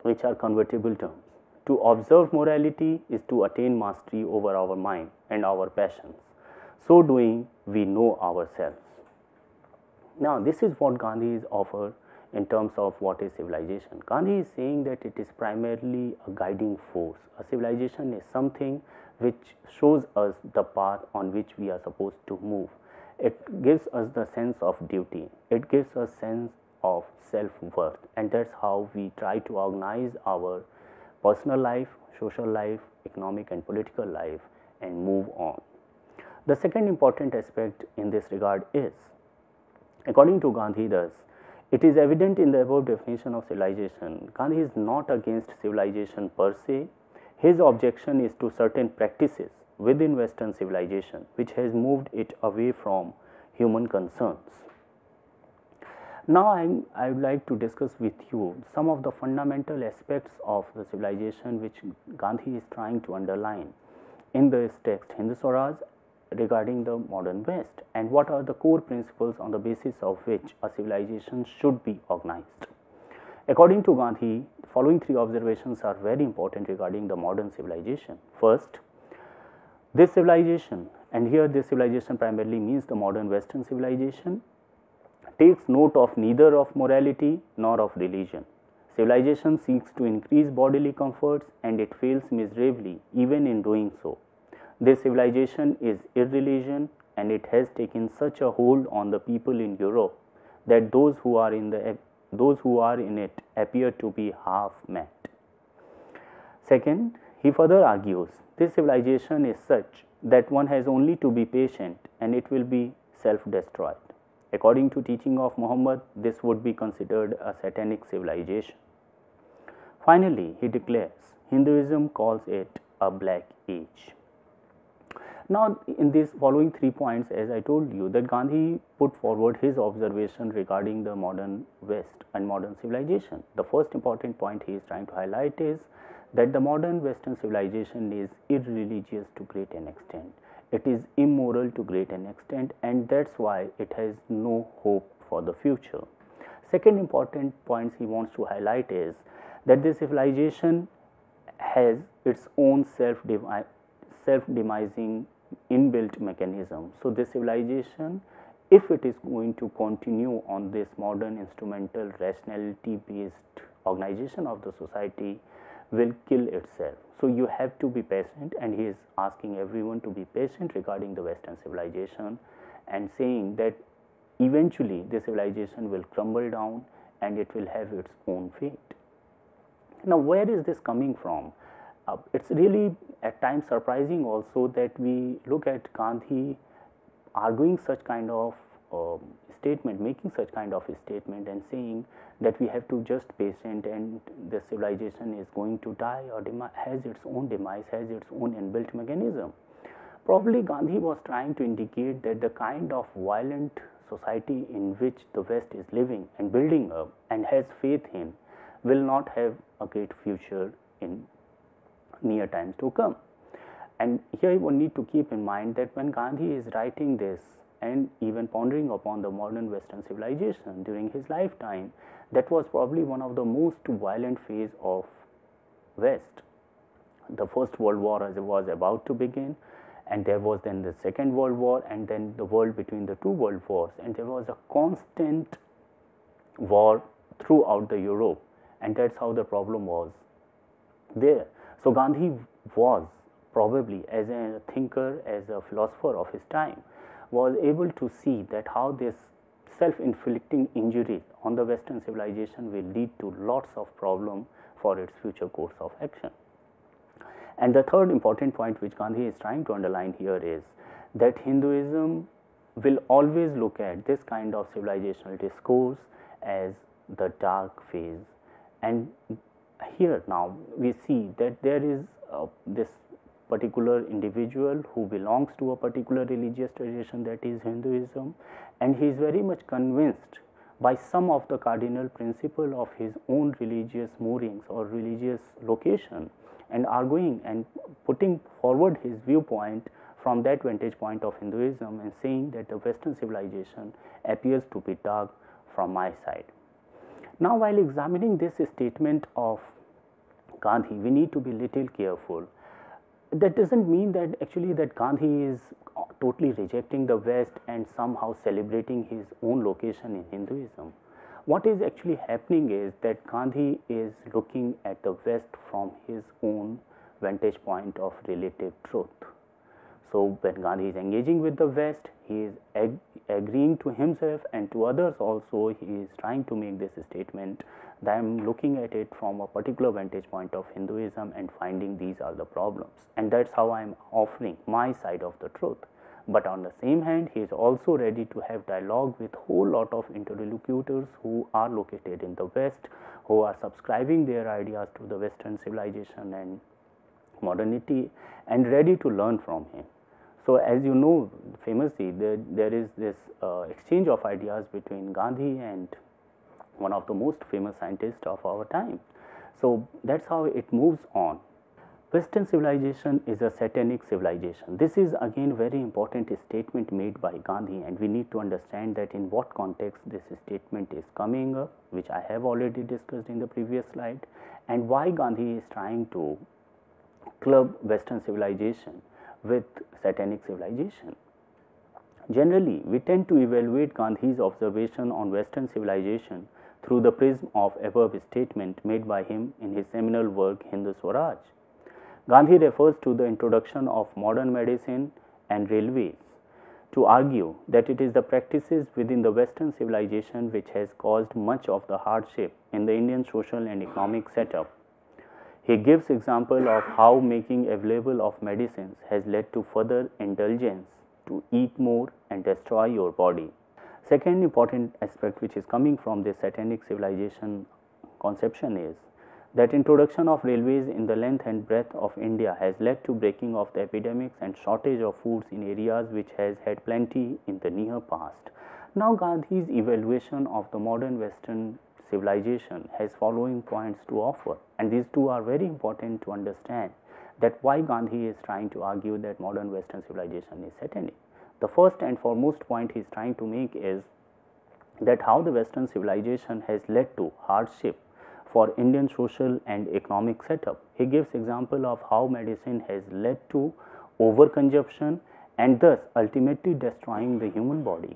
Speaker 2: which are convertible terms. To observe morality is to attain mastery over our mind and our passions. So doing, we know ourselves. Now, this is what Gandhi is offered in terms of what is civilization. Gandhi is saying that it is primarily a guiding force. A civilization is something which shows us the path on which we are supposed to move. It gives us the sense of duty. It gives us sense of self-worth, and that's how we try to organize our personal life, social life, economic and political life, and move on. The second important aspect in this regard is, according to Gandhi, thus, it is evident in the above definition of civilization, Gandhi is not against civilization per se. His objection is to certain practices within Western civilization which has moved it away from human concerns. Now I would like to discuss with you some of the fundamental aspects of the civilization which Gandhi is trying to underline in this text Hind Swaraj regarding the modern West, and what are the core principles on the basis of which a civilization should be organized. According to Gandhi, the following three observations are very important regarding the modern civilization. First, this civilization, and here this civilization primarily means the modern Western civilization, takes note of neither of morality nor of religion. Civilization seeks to increase bodily comforts, and it fails miserably even in doing so. This civilization is irreligion, and it has taken such a hold on the people in Europe that those who are in it appear to be half mad. Second, he further argues this civilization is such that one has only to be patient and it will be self-destroyed. According to teaching of Muhammad, this would be considered a satanic civilization. Finally, he declares Hinduism calls it a black age. Now, in these following 3 points, as I told you, that Gandhi put forward his observation regarding the modern West and modern civilization. The first important point he is trying to highlight is that the modern Western civilization is irreligious to great an extent. It is immoral to great an extent, and that's why it has no hope for the future. Second important point he wants to highlight is that this civilization has its own self-demising inbuilt mechanism. So this civilization, if it is going to continue on this modern instrumental rationality based organization of the society, will kill itself. So you have to be patient, and he is asking everyone to be patient regarding the Western civilization and saying that eventually the civilization will crumble down and it will have its own fate. Now, where is this coming from? It's really at times surprising also that we look at Gandhi arguing such kind of statement, making such kind of a statement and saying that we have to just patient and the civilization is going to die or has its own demise, has its own inbuilt mechanism. Probably Gandhi was trying to indicate that the kind of violent society in which the West is living and building up and has faith in will not have a great future in near times to come. And here one need to keep in mind that when Gandhi is writing this and even pondering upon the modern Western civilization during his lifetime, that was probably one of the most violent phase of West. The First World War was about to begin, and there was then the Second World War, and then the world between the two world wars, and there was a constant war throughout the Europe, and that's how the problem was there. So Gandhi was probably, as a thinker, as a philosopher of his time, was able to see that how this self-inflicting injury on the Western civilization will lead to lots of problems for its future course of action. And the third important point which Gandhi is trying to underline here is that Hinduism will always look at this kind of civilizational discourse as the dark phase. And here now we see that there is this particular individual who belongs to a particular religious tradition, that is Hinduism, and he is very much convinced by some of the cardinal principles of his own religious moorings or religious location, and arguing and putting forward his viewpoint from that vantage point of Hinduism and saying that the Western civilization appears to be dark from my side. Now, while examining this statement of Gandhi, we need to be little careful. That doesn't mean that actually that Gandhi is totally rejecting the West and somehow celebrating his own location in Hinduism. What is actually happening is that Gandhi is looking at the West from his own vantage point of relative truth. So, when Gandhi is engaging with the West, he is agreeing to himself and to others also. He is trying to make this statement that I am looking at it from a particular vantage point of Hinduism and finding these are the problems, and that's how I am offering my side of the truth. But on the same hand, he is also ready to have dialogue with whole lot of interlocutors who are located in the West, who are subscribing their ideas to the Western civilization and modernity, and ready to learn from him. So, as you know, famously there is this exchange of ideas between Gandhi and one of the most famous scientists of our time. So, that's how it moves on. Western civilization is a satanic civilization. This is again very important statement made by Gandhi, and we need to understand that in what context this statement is coming up, which I have already discussed in the previous slide, and why Gandhi is trying to club Western civilization with satanic civilization. Generally, we tend to evaluate Gandhi's observation on Western civilization through the prism of above statement made by him in his seminal work Hindu Swaraj. Gandhi refers to the introduction of modern medicine and railways to argue that it is the practices within the Western civilization which has caused much of the hardship in the Indian social and economic setup. He gives example of how making available of medicines has led to further indulgence to eat more and destroy your body. Second important aspect which is coming from this satanic civilization conception is that introduction of railways in the length and breadth of India has led to breaking of the epidemics and shortage of foods in areas which has had plenty in the near past. Now, Gandhi's evaluation of the modern Western civilization has following points to offer, and these two are very important to understand that why Gandhi is trying to argue that modern Western civilization is satanic. The first and foremost point he is trying to make is that how the Western civilization has led to hardship for Indian social and economic setup. He gives example of how medicine has led to overconsumption and thus ultimately destroying the human body.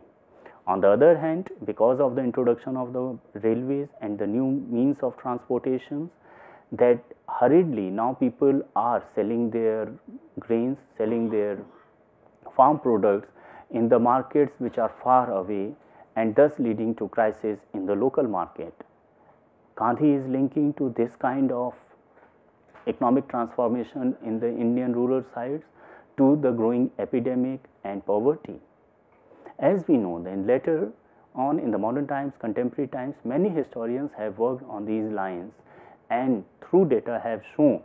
Speaker 2: On the other hand, because of the introduction of the railways and the new means of transportations, that hurriedly now people are selling their grains, selling their farm products in the markets which are far away, and thus leading to crisis in the local market. Gandhi is linking to this kind of economic transformation in the Indian rural sites to the growing epidemic and poverty. As we know, then later on in the modern times, contemporary times, many historians have worked on these lines and through data have shown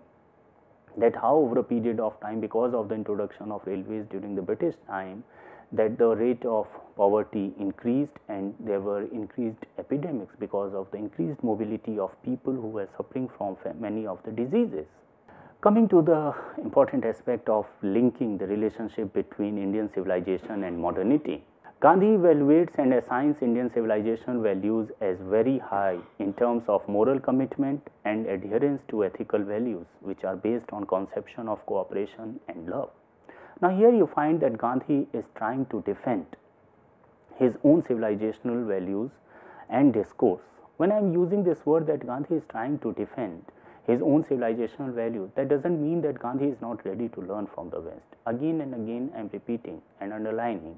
Speaker 2: that how over a period of time, because of the introduction of railways during the British time, that the rate of poverty increased and there were increased epidemics because of the increased mobility of people who were suffering from many of the diseases. Coming to the important aspect of linking the relationship between Indian civilization and modernity, Gandhi evaluates and assigns Indian civilization values as very high in terms of moral commitment and adherence to ethical values which are based on conception of cooperation and love. Now, here you find that Gandhi is trying to defend his own civilizational values and discourse. When I am using this word that Gandhi is trying to defend his own civilizational values, that doesn't mean that Gandhi is not ready to learn from the West. Again and again I am repeating and underlining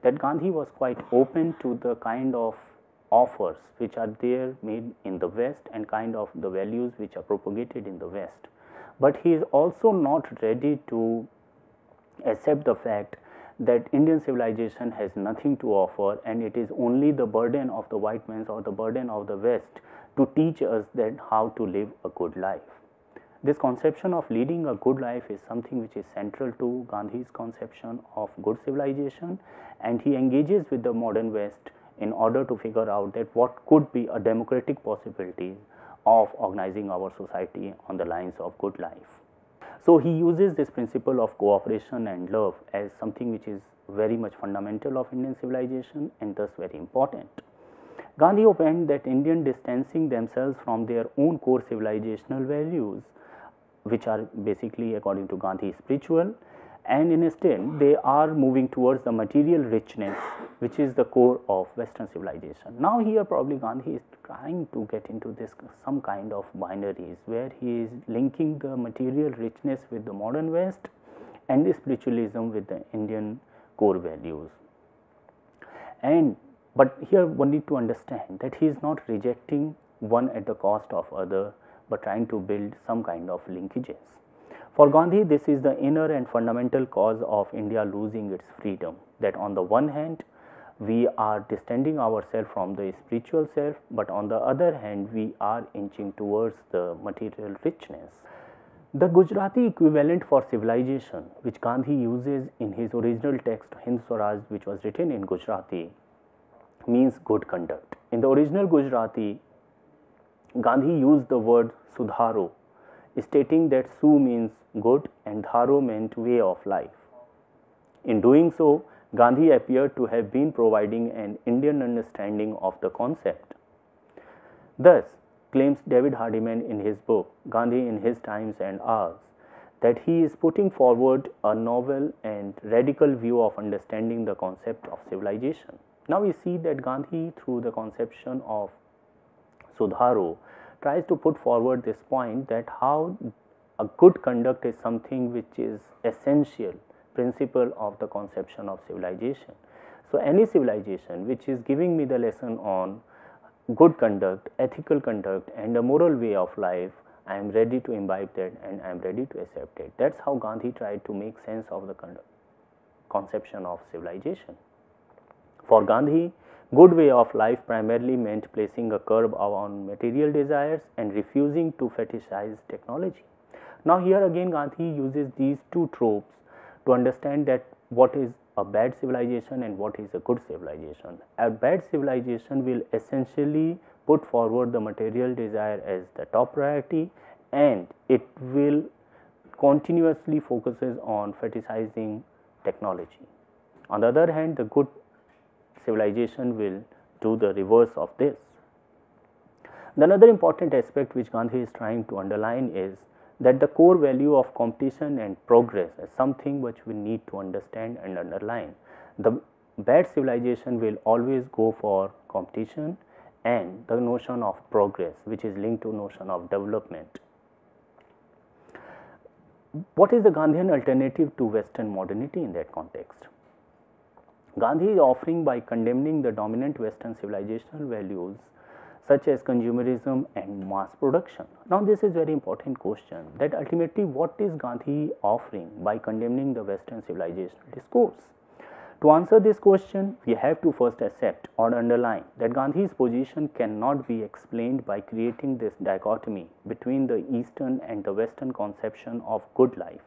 Speaker 2: that Gandhi was quite open to the kind of offers which are there made in the West and kind of the values which are propagated in the West. But he is also not ready to accept the fact that Indian civilization has nothing to offer, and it is only the burden of the white man or the burden of the West to teach us that how to live a good life. This conception of leading a good life is something which is central to Gandhi's conception of good civilization, and he engages with the modern West in order to figure out that what could be a democratic possibility of organizing our society on the lines of good life. So he uses this principle of cooperation and love as something which is very much fundamental of Indian civilization and thus very important. Gandhi opined that Indian distancing themselves from their own core civilizational values, which are basically, according to Gandhi, spiritual, and instead they are moving towards the material richness, which is the core of Western civilization. Now here probably Gandhi is trying to get into this some kind of binaries where he is linking the material richness with the modern West and the spiritualism with the Indian core values. But here one need to understand that he is not rejecting one at the cost of other, but trying to build some kind of linkages. For Gandhi, this is the inner and fundamental cause of India losing its freedom, that on the one hand, we are distancing ourselves from the spiritual self, but on the other hand, we are inching towards the material richness. The Gujarati equivalent for civilization, which Gandhi uses in his original text Hind Swaraj, which was written in Gujarati, means good conduct. In the original Gujarati, Gandhi used the word Sudharo, stating that Su means good and Dharo meant way of life. In doing so, Gandhi appeared to have been providing an Indian understanding of the concept. Thus, claims David Hardiman in his book Gandhi in His Times and Ours, that he is putting forward a novel and radical view of understanding the concept of civilization. Now we see that Gandhi, through the conception of Sudharo, tries to put forward this point that how a good conduct is something which is essential principle of the conception of civilization. So any civilization which is giving me the lesson on good conduct, ethical conduct and a moral way of life, I am ready to imbibe that and I am ready to accept it. That's how Gandhi tried to make sense of the conception of civilization. For Gandhi, good way of life primarily meant placing a curb on material desires and refusing to fetishize technology. Now here again Gandhi uses these two tropes to understand that what is a bad civilization and what is a good civilization. A bad civilization will essentially put forward the material desire as the top priority, and it will continuously focuses on fetishizing technology. On the other hand, the good civilization will do the reverse of this. Another important aspect which Gandhi is trying to underline is that the core value of competition and progress is something which we need to understand and underline. The bad civilization will always go for competition and the notion of progress, which is linked to notion of development. What is the Gandhian alternative to Western modernity in that context? Gandhi is offering, by condemning the dominant Western civilizational values such as consumerism and mass production. Now this is very important question, that ultimately what is Gandhi offering by condemning the Western civilizational discourse? To answer this question, we have to first accept or underline that Gandhi's position cannot be explained by creating this dichotomy between the Eastern and the Western conception of good life.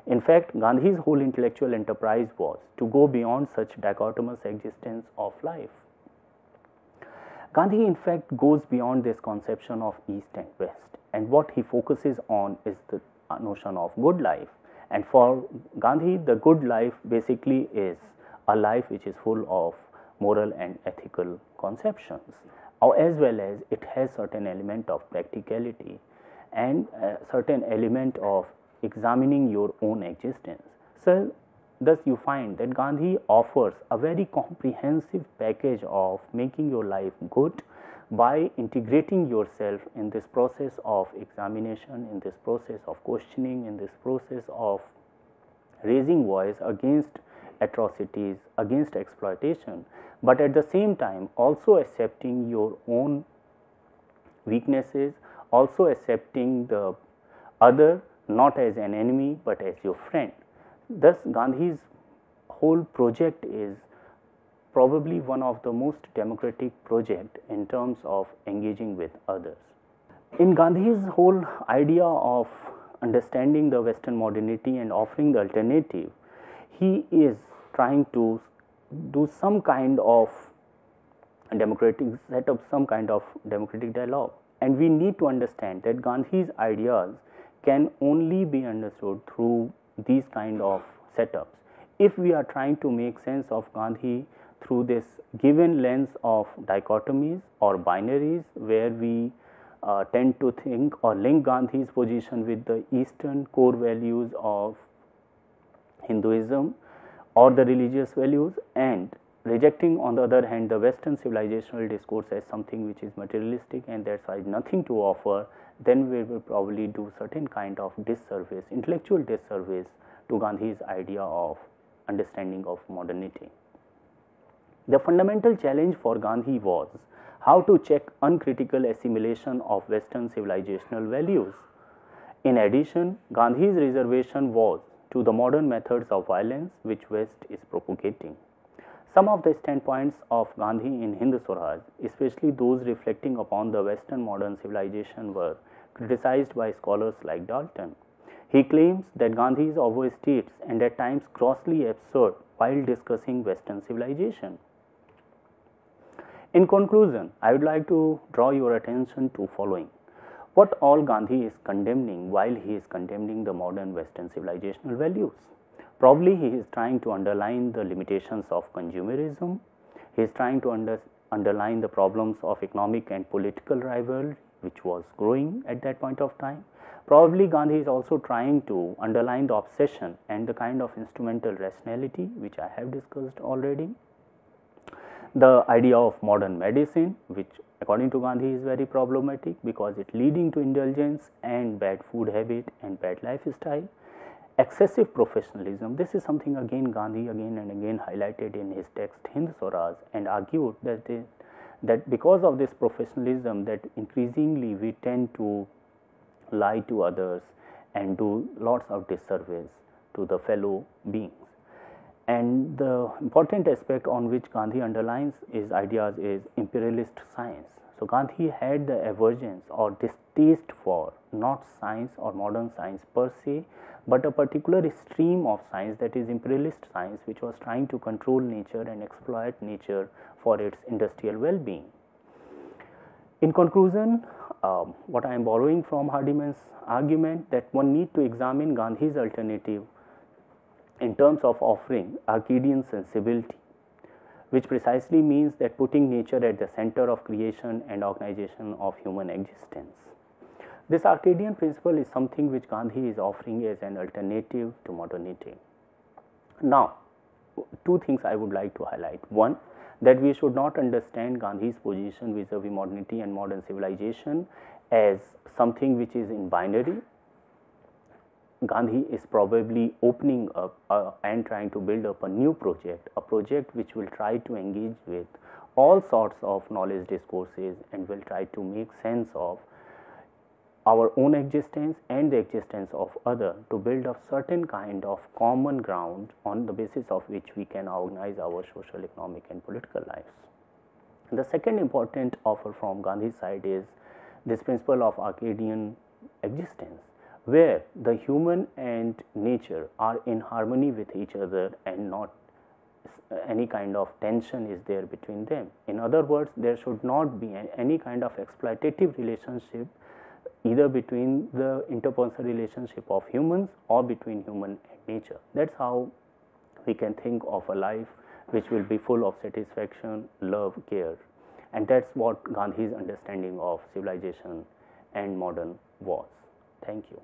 Speaker 2: In fact, Gandhi's whole intellectual enterprise was to go beyond such dichotomous existence of life. Gandhi in fact goes beyond this conception of East and West, and what he focuses on is the notion of good life. And for Gandhi, the good life basically is a life which is full of moral and ethical conceptions, as well as it has certain element of practicality and a certain element of examining your own existence. So thus you find that Gandhi offers a very comprehensive package of making your life good by integrating yourself in this process of examination, in this process of questioning, in this process of raising voice against atrocities, against exploitation, but at the same time also accepting your own weaknesses, also accepting the other not as an enemy but as your friend. Thus, Gandhi's whole project is probably one of the most democratic project in terms of engaging with others. In Gandhi's whole idea of understanding the Western modernity and offering the alternative, he is trying to do some kind of democratic, set up some kind of democratic dialogue. And we need to understand that Gandhi's ideas can only be understood through these kind of setups. If we are trying to make sense of Gandhi through this given lens of dichotomies or binaries, where we tend to think or link Gandhi's position with the Eastern core values of Hinduism or the religious values, and rejecting on the other hand the Western civilizational discourse as something which is materialistic and that has nothing to offer, then we will probably do certain kind of disservice, intellectual disservice to Gandhi's idea of understanding of modernity. The fundamental challenge for Gandhi was how to check uncritical assimilation of Western civilizational values. In addition, Gandhi's reservation was to the modern methods of violence which West is propagating. Some of the standpoints of Gandhi in Hind Swaraj, especially those reflecting upon the Western modern civilization, were criticized by scholars like Dalton. He claims that Gandhi is overstates and at times grossly absurd while discussing Western civilization. In conclusion, I would like to draw your attention to following. What all Gandhi is condemning while he is condemning the modern Western civilizational values? Probably he is trying to underline the limitations of consumerism. He is trying to underline the problems of economic and political rivalry which was growing at that point of time. Probably Gandhi is also trying to underline the obsession and the kind of instrumental rationality which I have discussed already. The idea of modern medicine, which according to Gandhi is very problematic because it leading to indulgence and bad food habit and bad lifestyle. Excessive professionalism, this is something again Gandhi again and again highlighted in his text Hind Swaraj, and argued that because of this professionalism that increasingly we tend to lie to others and do lots of disservice to the fellow beings. And the important aspect on which Gandhi underlines his ideas is imperialist science. So Gandhi had the aversions or distaste for not science or modern science per se, but a particular stream of science, that is imperialist science, which was trying to control nature and exploit nature for its industrial well-being. In conclusion, what I am borrowing from Hardiman's argument, that one need to examine Gandhi's alternative in terms of offering Arcadian sensibility, which precisely means that putting nature at the center of creation and organization of human existence. This Arcadian principle is something which Gandhi is offering as an alternative to modernity. Now, two things I would like to highlight. One, that we should not understand Gandhi's position vis-a-vis modernity and modern civilization as something which is in binary. Gandhi is probably opening up and trying to build up a new project, a project which will try to engage with all sorts of knowledge discourses and will try to make sense of our own existence and the existence of other, to build a certain kind of common ground on the basis of which we can organize our social, economic and political lives. The second important offer from Gandhi's side is this principle of Arcadian existence, where the human and nature are in harmony with each other and not any kind of tension is there between them. In other words, there should not be any kind of exploitative relationship either between the interpersonal relationship of humans or between human and nature. That's how we can think of a life which will be full of satisfaction, love, care, and that's what Gandhi's understanding of civilization and modern was. Thank you.